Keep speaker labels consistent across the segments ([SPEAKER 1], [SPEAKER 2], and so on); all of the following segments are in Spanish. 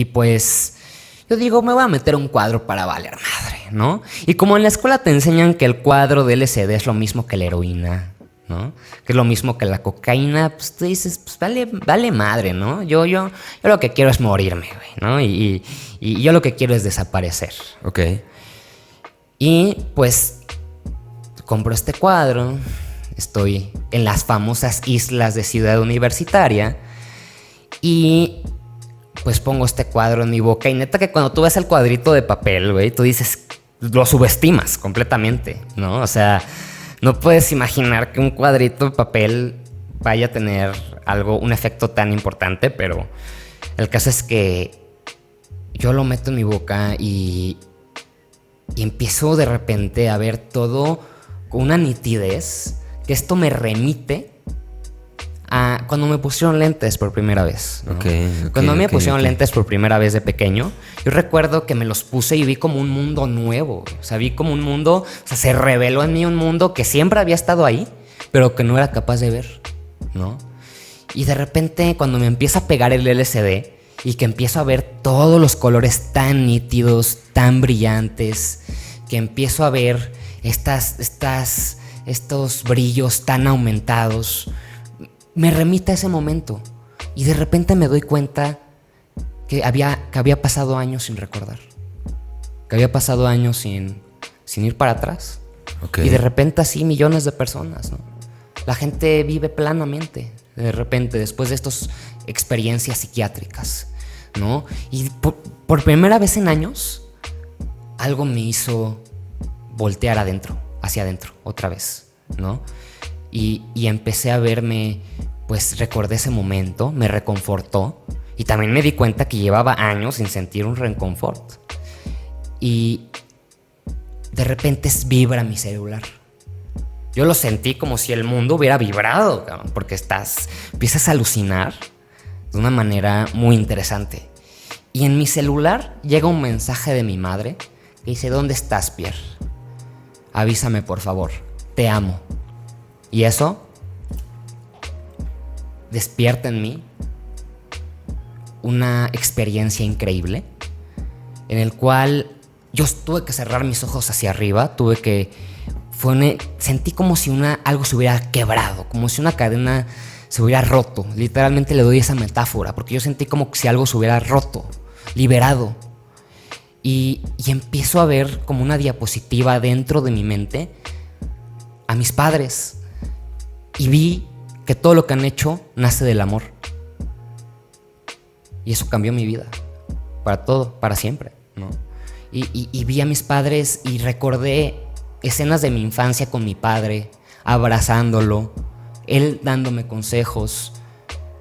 [SPEAKER 1] Y pues yo digo, me voy a meter un cuadro para valer madre, ¿no? Y como en la escuela te enseñan que el cuadro de LSD es lo mismo que la heroína, ¿no? Que es lo mismo que la cocaína, pues tú dices, pues vale madre, ¿no? Yo lo que quiero es morirme, güey, ¿no? Y yo lo que quiero es desaparecer.
[SPEAKER 2] Ok.
[SPEAKER 1] Y pues compro este cuadro, estoy en las famosas islas de Ciudad Universitaria y pues pongo este cuadro en mi boca y neta que cuando tú ves el cuadrito de papel, güey, tú dices, lo subestimas completamente, ¿no? O sea, no puedes imaginar que un cuadrito de papel vaya a tener un efecto tan importante, pero el caso es que yo lo meto en mi boca y empiezo de repente a ver todo con una nitidez que esto me remite a cuando me pusieron lentes por primera vez, ¿no? Cuando me pusieron lentes por primera vez de pequeño, yo recuerdo que me los puse y vi como un mundo nuevo. O sea, vi como un mundo, o sea, se reveló en mí un mundo que siempre había estado ahí, pero que no era capaz de ver, ¿no? Y de repente, cuando me empieza a pegar el LSD y que empiezo a ver todos los colores tan nítidos, tan brillantes, que empiezo a ver estos brillos tan aumentados, me remite a ese momento y de repente me doy cuenta que había pasado años sin recordar, que había pasado años sin ir para atrás.
[SPEAKER 2] Okay.
[SPEAKER 1] Y de repente así millones de personas, ¿no? La gente vive plenamente de repente después de estas experiencias psiquiátricas, ¿no? Y por primera vez en años algo me hizo voltear hacia adentro otra vez, ¿no? Y empecé a verme, pues recordé ese momento, me reconfortó y también me di cuenta que llevaba años sin sentir un reconfort. Y de repente vibra mi celular. Yo lo sentí como si el mundo hubiera vibrado, cabrón, porque empiezas a alucinar de una manera muy interesante. Y en mi celular llega un mensaje de mi madre que dice: ¿dónde estás, Pierre? Avísame, por favor, te amo. Y eso despierta en mí una experiencia increíble en el cual yo tuve que cerrar mis ojos hacia arriba, sentí como si algo se hubiera quebrado, como si una cadena se hubiera roto. Literalmente le doy esa metáfora, porque yo sentí como si algo se hubiera roto, liberado. Y empiezo a ver como una diapositiva dentro de mi mente a mis padres. Y vi que todo lo que han hecho nace del amor. Y eso cambió mi vida. Para todo, para siempre, ¿no? Y vi a mis padres y recordé escenas de mi infancia con mi padre, abrazándolo, él dándome consejos,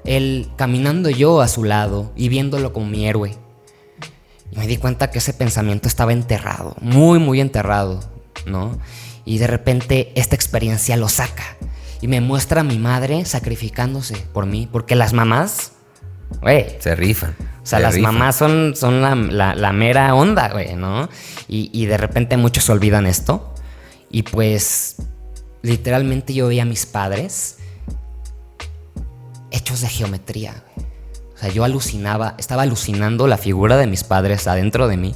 [SPEAKER 1] él caminando yo a su lado y viéndolo como mi héroe. Y me di cuenta que ese pensamiento estaba enterrado, muy, muy enterrado, ¿no? Y de repente esta experiencia lo saca y me muestra a mi madre sacrificándose por mí, porque las mamás, güey,
[SPEAKER 2] se rifan.
[SPEAKER 1] O sea, las mamás son la mera onda, güey, ¿no? Y de repente muchos olvidan esto. Y pues, literalmente yo veía a mis padres hechos de geometría, güey. O sea, yo estaba alucinando la figura de mis padres adentro de mí.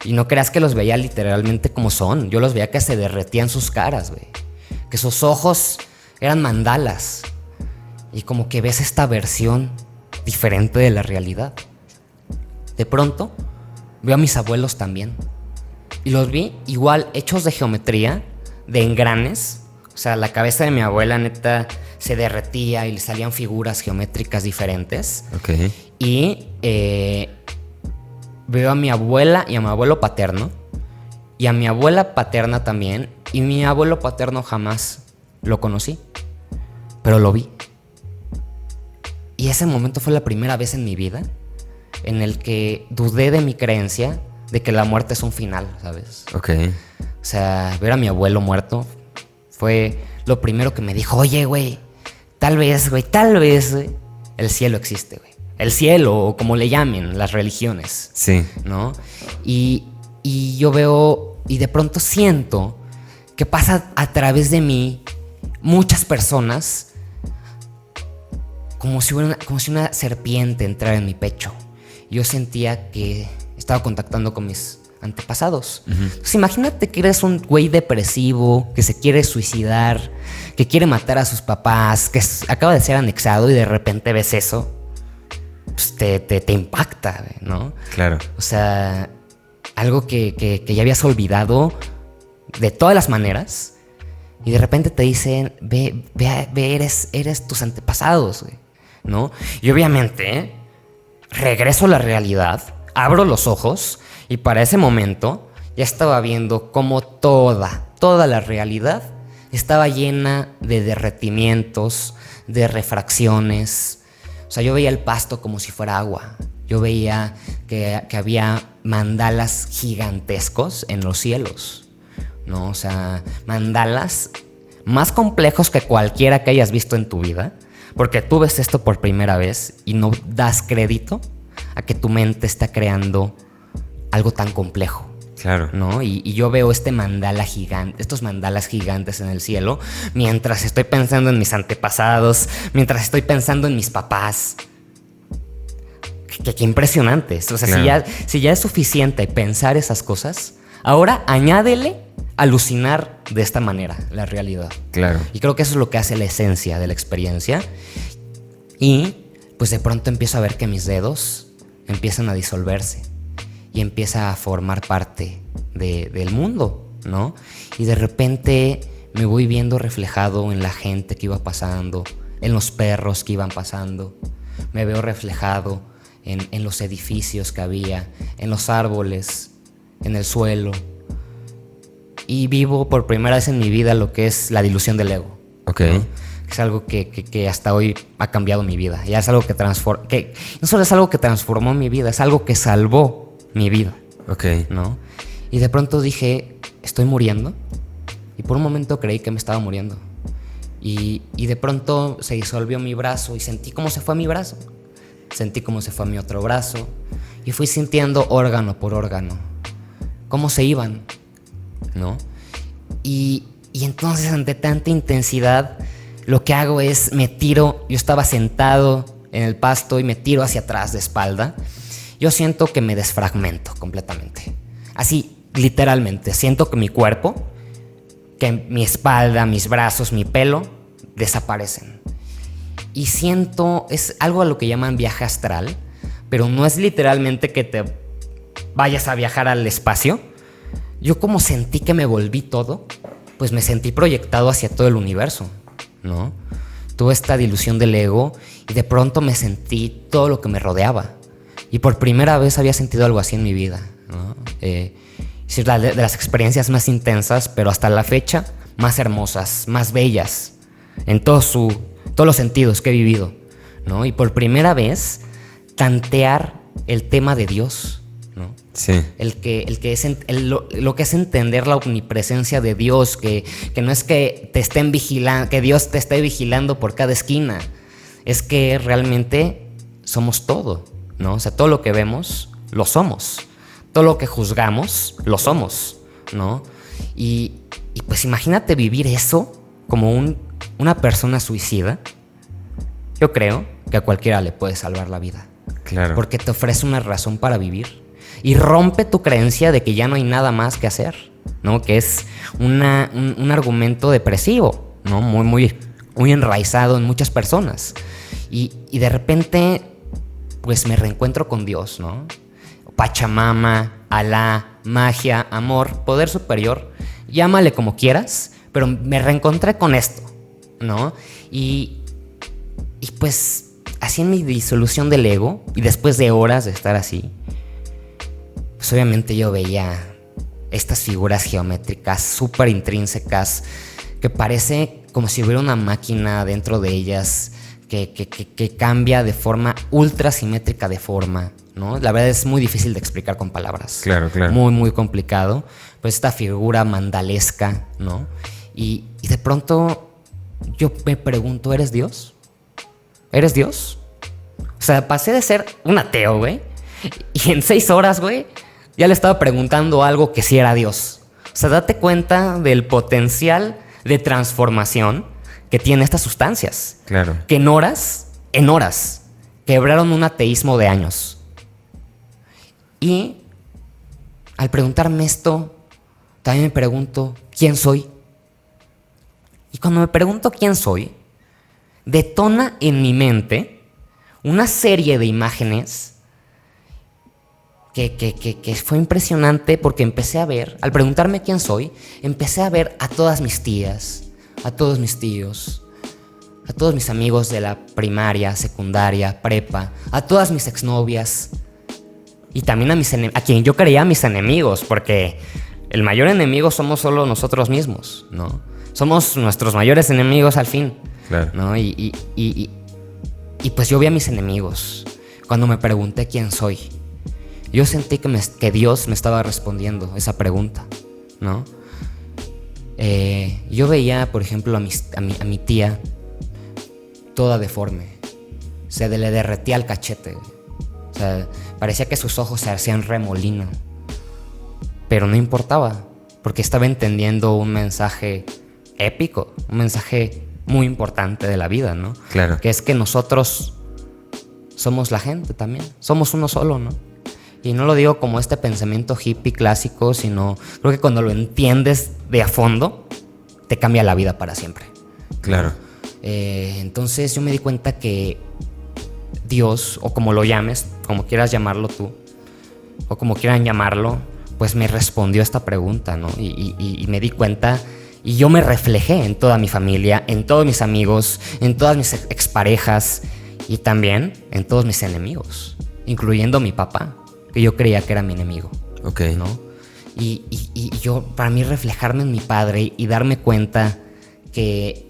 [SPEAKER 1] Y no creas que los veía literalmente como son. Yo los veía que se derretían sus caras, güey. Que sus ojos eran mandalas. Y como que ves esta versión diferente de la realidad. De pronto, veo a mis abuelos también. Y los vi igual hechos de geometría, de engranes. O sea, la cabeza de mi abuela neta se derretía y le salían figuras geométricas diferentes.
[SPEAKER 2] Okay.
[SPEAKER 1] Y veo a mi abuela y a mi abuelo paterno. Y a mi abuela paterna también. Y mi abuelo paterno jamás lo conocí, pero lo vi. Y ese momento fue la primera vez en mi vida en el que dudé de mi creencia de que la muerte es un final, ¿sabes?
[SPEAKER 2] Ok.
[SPEAKER 1] O sea, ver a mi abuelo muerto fue lo primero que me dijo: oye, güey, tal vez, el cielo existe, güey. El cielo, o como le llamen las religiones.
[SPEAKER 2] Sí.
[SPEAKER 1] ¿No? Y yo veo, y de pronto siento que pasa a través de mí muchas personas como si una serpiente entrara en mi pecho yo sentía que estaba contactando con mis antepasados. Entonces, imagínate que eres un güey depresivo, que se quiere suicidar, que quiere matar a sus papás, que acaba de ser anexado y de repente ves eso. Pues te impacta, ¿no? Claro. O sea, algo que ya habías olvidado de todas las maneras y de repente te dicen, ve, eres tus antepasados, güey, ¿no? Y obviamente, regreso a la realidad, abro los ojos y para ese momento ya estaba viendo cómo toda la realidad estaba llena de derretimientos, de refracciones. O sea, yo veía el pasto como si fuera agua. Yo veía que había mandalas gigantescos en los cielos, ¿no? O sea, mandalas más complejos que cualquiera que hayas visto en tu vida, porque tú ves esto por primera vez y no das crédito a que tu mente está creando algo tan complejo. Claro. ¿No? Y yo veo estos mandalas gigantes en el cielo, mientras estoy pensando en mis antepasados, mientras estoy pensando en mis papás. Qué impresionantes. O sea, claro. si ya es suficiente pensar esas cosas, ahora añádele alucinar de esta manera la realidad. Claro. Y creo que eso es lo que hace la esencia de la experiencia. Y pues de pronto empiezo a ver que mis dedos empiezan a disolverse. Y empieza a formar parte del mundo, ¿no? Y de repente me voy viendo reflejado en la gente que iba pasando, en los perros que iban pasando. Me veo reflejado en los edificios que había, en los árboles, en el suelo. Y vivo por primera vez en mi vida lo que es la dilución del ego. Ok. ¿No? Es algo que hasta hoy ha cambiado mi vida. Ya es algo que no solo es algo que transformó mi vida, es algo que salvó mi vida. Ok. ¿No? Y de pronto dije, estoy muriendo. Y por un momento creí que me estaba muriendo. Y de pronto se disolvió mi brazo y sentí cómo se fue mi brazo. Sentí cómo se fue mi otro brazo. Y fui sintiendo órgano por órgano cómo se iban, ¿no? Y entonces ante tanta intensidad lo que hago es me tiro. Yo estaba sentado en el pasto y me tiro hacia atrás de espalda. Yo siento que me desfragmento completamente. Así, literalmente. Siento que mi cuerpo, que mi espalda, mis brazos, mi pelo, desaparecen. Y siento, es algo a lo que llaman viaje astral, pero no es literalmente que te vayas a viajar al espacio. Yo como sentí que me volví todo, pues me sentí proyectado hacia todo el universo, ¿no? Tuve esta dilución del ego y de pronto me sentí todo lo que me rodeaba. Y por primera vez había sentido algo así en mi vida, ¿no? Es de las experiencias más intensas, pero hasta la fecha más hermosas, más bellas, en todos los sentidos que he vivido, ¿no? Y por primera vez tantear el tema de Dios, ¿no? Sí. Lo que es entender la omnipresencia de Dios, que no es que te estén vigilando, que Dios te esté vigilando por cada esquina, es que realmente somos todo, ¿no? O sea, todo lo que vemos, lo somos. Todo lo que juzgamos, lo somos, ¿no? Y pues imagínate vivir eso como una persona suicida. Yo creo que a cualquiera le puede salvar la vida. Claro. Porque te ofrece una razón para vivir. Y rompe tu creencia de que ya no hay nada más que hacer, ¿no? Que es un argumento depresivo, ¿no? Muy enraizado en muchas personas. Y de repente pues me reencuentro con Dios, ¿no? Pachamama, Alá, magia, amor, poder superior, llámale como quieras, pero me reencontré con esto, ¿no? Y pues así en mi disolución del ego, y después de horas de estar así, pues obviamente yo veía estas figuras geométricas súper intrínsecas, que parece como si hubiera una máquina dentro de ellas, que cambia de forma ultra simétrica de forma, ¿no? La verdad es muy difícil de explicar con palabras. Claro, claro. Muy, muy complicado. Pues esta figura mandalesca, ¿no? Y de pronto yo me pregunto, ¿eres Dios? ¿Eres Dios? O sea, pasé de ser un ateo, güey, y en 6 horas, güey, ya le estaba preguntando algo que sí era Dios. O sea, date cuenta del potencial de transformación que tiene estas sustancias. Claro. Que en horas, quebraron un ateísmo de años. Y al preguntarme esto, también me pregunto, ¿quién soy? Y cuando me pregunto quién soy, detona en mi mente una serie de imágenes que fue impresionante, porque empecé a ver, al preguntarme quién soy, empecé a ver a todas mis tías, a todos mis tíos, a todos mis amigos de la primaria, secundaria, prepa, a todas mis exnovias y también a quien yo creía mis enemigos, porque el mayor enemigo somos solo nosotros mismos, ¿no? Somos nuestros mayores enemigos al fin,
[SPEAKER 2] claro,
[SPEAKER 1] ¿no? Y pues yo vi a mis enemigos cuando me pregunté quién soy. Yo sentí que Dios me estaba respondiendo esa pregunta, ¿no? Yo veía, por ejemplo, a mi tía toda deforme. Se le derretía el cachete. O sea, parecía que sus ojos se hacían remolino. Pero no importaba, porque estaba entendiendo un mensaje épico, un mensaje muy importante de la vida, ¿no?
[SPEAKER 2] claro.
[SPEAKER 1] Que es que nosotros somos la gente también. Somos uno solo, ¿no? Y no lo digo como este pensamiento hippie clásico, sino creo que cuando lo entiendes de a fondo, te cambia la vida para siempre.
[SPEAKER 2] Claro.
[SPEAKER 1] Entonces yo me di cuenta que Dios, o como lo llames, como quieras llamarlo tú, o como quieran llamarlo, pues me respondió esta pregunta, ¿no? Y me di cuenta, y yo me reflejé en toda mi familia, en todos mis amigos, en todas mis exparejas, y también en todos mis enemigos, incluyendo mi papá, que yo creía que era mi enemigo.
[SPEAKER 2] Ok.
[SPEAKER 1] ¿No? Y yo, para mí, reflejarme en mi padre y darme cuenta que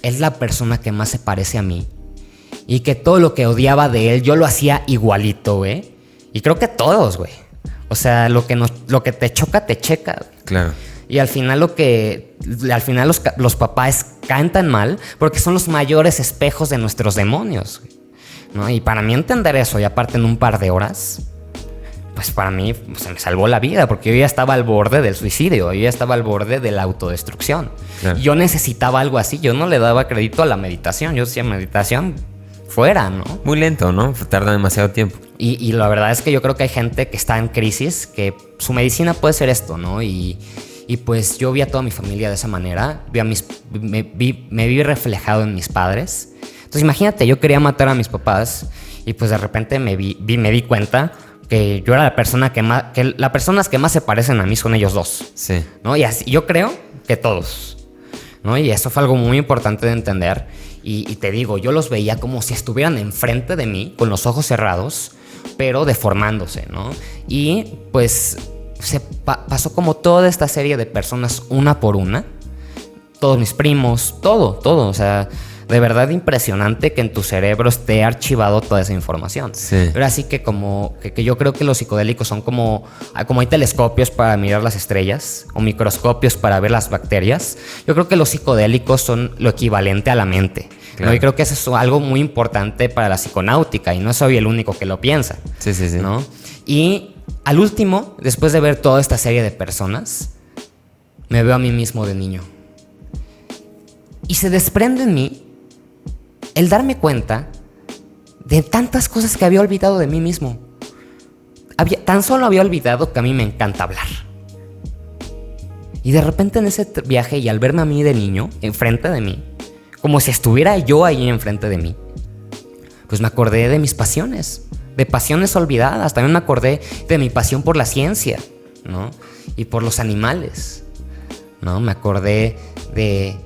[SPEAKER 1] es la persona que más se parece a mí, y que todo lo que odiaba de él, yo lo hacía igualito, güey. Y creo que todos, güey. O sea, lo que te choca, te checa, güey.
[SPEAKER 2] Claro.
[SPEAKER 1] Y al final los papás caen tan mal porque son los mayores espejos de nuestros demonios, ¿no? Y para mí entender eso, y aparte en un par de horas, pues para mí se me salvó la vida, porque yo ya estaba al borde del suicidio, yo ya estaba al borde de la autodestrucción.
[SPEAKER 2] Claro.
[SPEAKER 1] Yo necesitaba algo así, yo no le daba crédito a la meditación, yo decía meditación fuera, ¿no?
[SPEAKER 2] Muy lento, ¿no? Tarda demasiado tiempo.
[SPEAKER 1] Y la verdad es que yo creo que hay gente que está en crisis, que su medicina puede ser esto, ¿no? Y pues yo vi a toda mi familia de esa manera, me vi reflejado en mis padres. Entonces imagínate, yo quería matar a mis papás y pues de repente me di cuenta que yo era las personas que más se parecen a mí son ellos dos.
[SPEAKER 2] Sí.
[SPEAKER 1] ¿No? Y así, yo creo que todos, ¿no? Y eso fue algo muy importante de entender. Y te digo, yo los veía como si estuvieran enfrente de mí, con los ojos cerrados, pero deformándose, ¿no? Y pues pasó como toda esta serie de personas, una por una. Todos mis primos, todo. O sea, de verdad impresionante que en tu cerebro esté archivado toda esa información.
[SPEAKER 2] Sí.
[SPEAKER 1] Pero así que que yo creo que los psicodélicos son como hay telescopios para mirar las estrellas o microscopios para ver las bacterias. Yo creo que los psicodélicos son lo equivalente a la mente.
[SPEAKER 2] Claro.
[SPEAKER 1] ¿No? Y creo que eso es algo muy importante para la psiconáutica, y no soy el único que lo piensa.
[SPEAKER 2] Sí.
[SPEAKER 1] ¿No? Y al último, después de ver toda esta serie de personas, me veo a mí mismo de niño. Y se desprende en mí el darme cuenta de tantas cosas que había olvidado de mí mismo. Tan solo había olvidado que a mí me encanta hablar. Y de repente en ese viaje, y al verme a mí de niño, enfrente de mí, como si estuviera yo ahí enfrente de mí, pues me acordé de mis pasiones, de pasiones olvidadas. También me acordé de mi pasión por la ciencia, ¿no? Y por los animales, ¿no? Me acordé de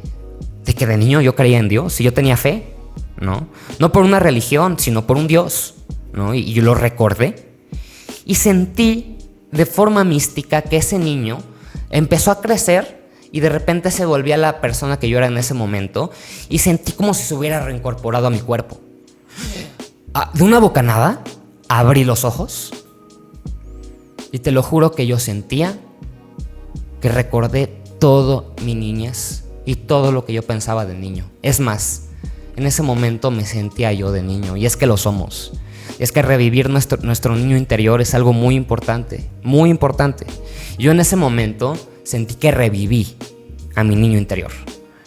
[SPEAKER 1] que de niño yo creía en Dios y yo tenía fe, ¿no? No por una religión, sino por un Dios, ¿no? Y yo lo recordé y sentí de forma mística que ese niño empezó a crecer y de repente se volvía la persona que yo era en ese momento, y sentí como si se hubiera reincorporado a mi cuerpo. De una bocanada abrí los ojos y te lo juro que yo sentía que recordé todo mi niñez y todo lo que yo pensaba de niño. Es más, en ese momento me sentía yo de niño, y es que lo somos. Es que revivir nuestro niño interior es algo muy importante, muy importante. Yo en ese momento sentí que reviví a mi niño interior,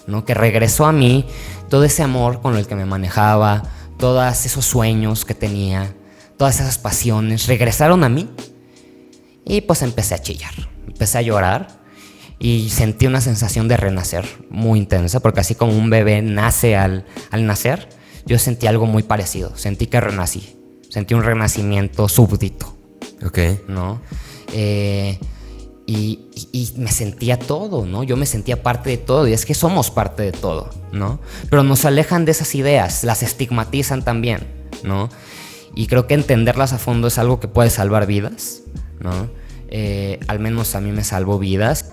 [SPEAKER 1] ¿no? Que regresó a mí todo ese amor con el que me manejaba, todos esos sueños que tenía, todas esas pasiones regresaron a mí, Y pues empecé a chillar, empecé a llorar y sentí una sensación de renacer muy intensa, porque así como un bebé nace al nacer, yo sentí algo muy parecido, sentí que renací, sentí un renacimiento súbdito.
[SPEAKER 2] Ok.
[SPEAKER 1] ¿No? Y me sentía todo, ¿no? Yo me sentía parte de todo, y es que somos parte de todo, ¿no? Pero nos alejan de esas ideas, las estigmatizan también, ¿no? Y creo que entenderlas a fondo es algo que puede salvar vidas, ¿no? Al menos a mí me salvó vidas.